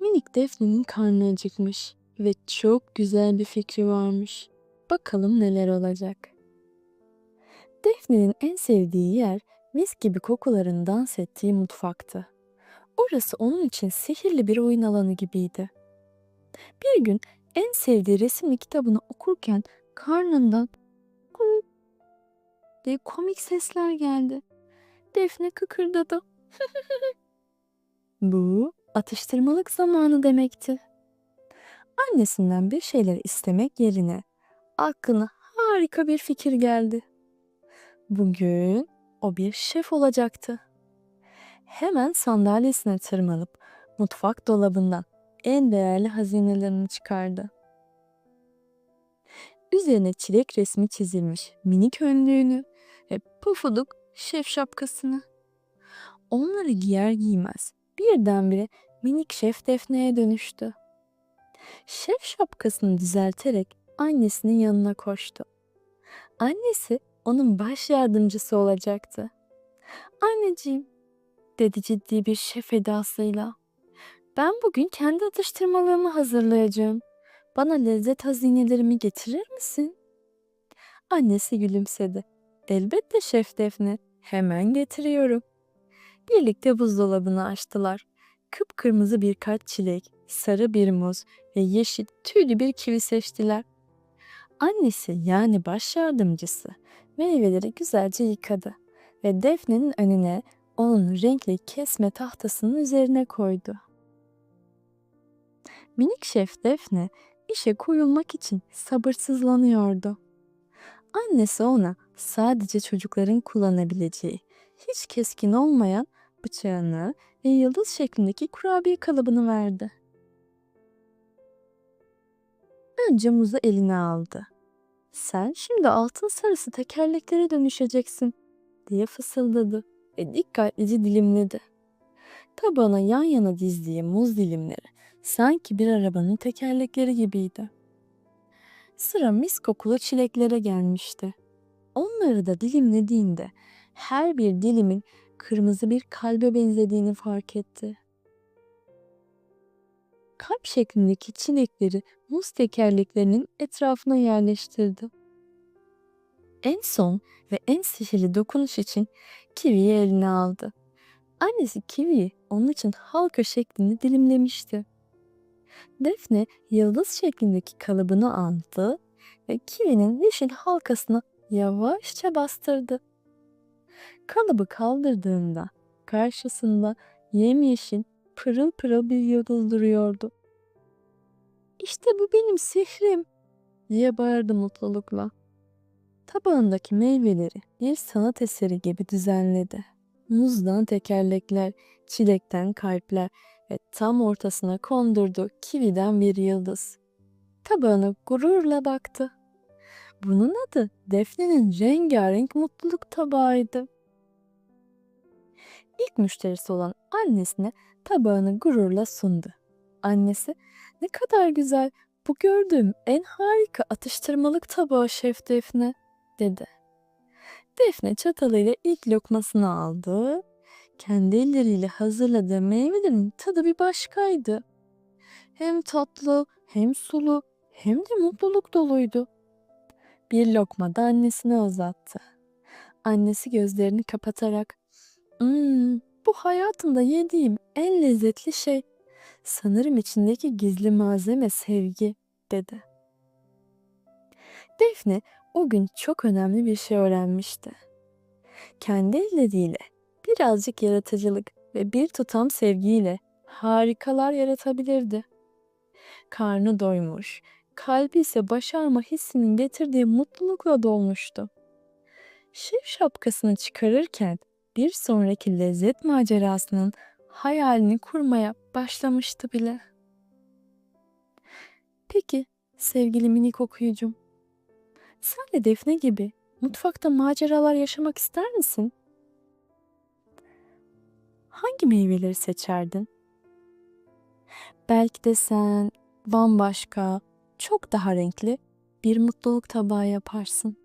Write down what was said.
Minik Defne'nin karnı acıkmış ve çok güzel bir fikri varmış. Bakalım neler olacak. Defne'nin en sevdiği yer mis gibi kokuların dans ettiği mutfaktı. Orası onun için sihirli bir oyun alanı gibiydi. Bir gün en sevdiği resim kitabını okurken karnından "Kık" diye komik sesler geldi. Defne kıkırdadı. Bu atıştırmalık zamanı demekti. Annesinden bir şeyler istemek yerine aklına harika bir fikir geldi. Bugün o bir şef olacaktı. Hemen sandalyesine tırmanıp mutfak dolabından en değerli hazinelerini çıkardı. Üzerine çilek resmi çizilmiş minik önlüğünü ve pufuduk şef şapkasını. Onları giyer giymez birdenbire minik şef Defne'ye dönüştü. Şef şapkasını düzelterek annesinin yanına koştu. Annesi onun baş yardımcısı olacaktı. "Anneciğim," dedi ciddi bir şef edasıyla. "Ben bugün kendi atıştırmalığımı hazırlayacağım. Bana lezzet hazinelerimi getirir misin?" Annesi gülümsedi. "Elbette Şef Defne, hemen getiriyorum." Birlikte buzdolabını açtılar. Kıpkırmızı birkaç çilek, sarı bir muz ve yeşil tüylü bir kivi seçtiler. Annesi yani baş yardımcısı meyveleri güzelce yıkadı ve Defne'nin önüne onun renkli kesme tahtasının üzerine koydu. Minik şef Defne işe koyulmak için sabırsızlanıyordu. Annesi ona sadece çocukların kullanabileceği, hiç keskin olmayan bıçağını ve yıldız şeklindeki kurabiye kalıbını verdi. Önce muzu eline aldı. "Sen şimdi altın sarısı tekerleklere dönüşeceksin," diye fısıldadı ve dikkatlice dilimledi. Tabağına yan yana dizdiği muz dilimleri sanki bir arabanın tekerlekleri gibiydi. Sıra mis kokulu çileklere gelmişti. Onları da dilimlediğinde her bir dilimin kırmızı bir kalbe benzediğini fark etti. Kalp şeklindeki çilekleri muz tekerleklerinin etrafına yerleştirdi. En son ve en sihirli dokunuş için kiviyi eline aldı. Annesi kiviyi onun için halka şeklinde dilimlemişti. Defne yıldız şeklindeki kalıbını aldı ve kivinin yeşil halkasına yavaşça bastırdı. Kalıbı kaldırdığında karşısında yemyeşil pırıl pırıl bir yıldız duruyordu. "İşte bu benim sihrim," diye bağırdı mutlulukla. Tabağındaki meyveleri bir sanat eseri gibi düzenledi. Muzdan tekerlekler, çilekten kalpler ve tam ortasına kondurdu kividen bir yıldız. Tabağına gururla baktı. Bunun adı Defne'nin rengarenk mutluluk tabağıydı. İlk müşterisi olan annesine tabağını gururla sundu. Annesi, "Ne kadar güzel, bu gördüğüm en harika atıştırmalık tabağı Şef Defne," dedi. Defne çatalıyla ilk lokmasını aldı. Kendi elleriyle hazırladığı meyvelerin tadı bir başkaydı. Hem tatlı, hem sulu, hem de mutluluk doluydu. Bir lokma da annesine uzattı. Annesi gözlerini kapatarak, bu hayatımda yediğim en lezzetli şey. Sanırım içindeki gizli malzeme sevgi," dedi. Defne o gün çok önemli bir şey öğrenmişti. Kendi elleriyle birazcık yaratıcılık ve bir tutam sevgiyle harikalar yaratabilirdi. Karnı doymuş, kalbi ise başarma hissinin getirdiği mutlulukla dolmuştu. Şef şapkasını çıkarırken bir sonraki lezzet macerasının hayalini kurmaya başlamıştı bile. Peki sevgili minik okuyucum, sen de Defne gibi mutfakta maceralar yaşamak ister misin? Hangi meyveleri seçerdin? Belki de sen bambaşka, çok daha renkli bir mutluluk tabağı yaparsın.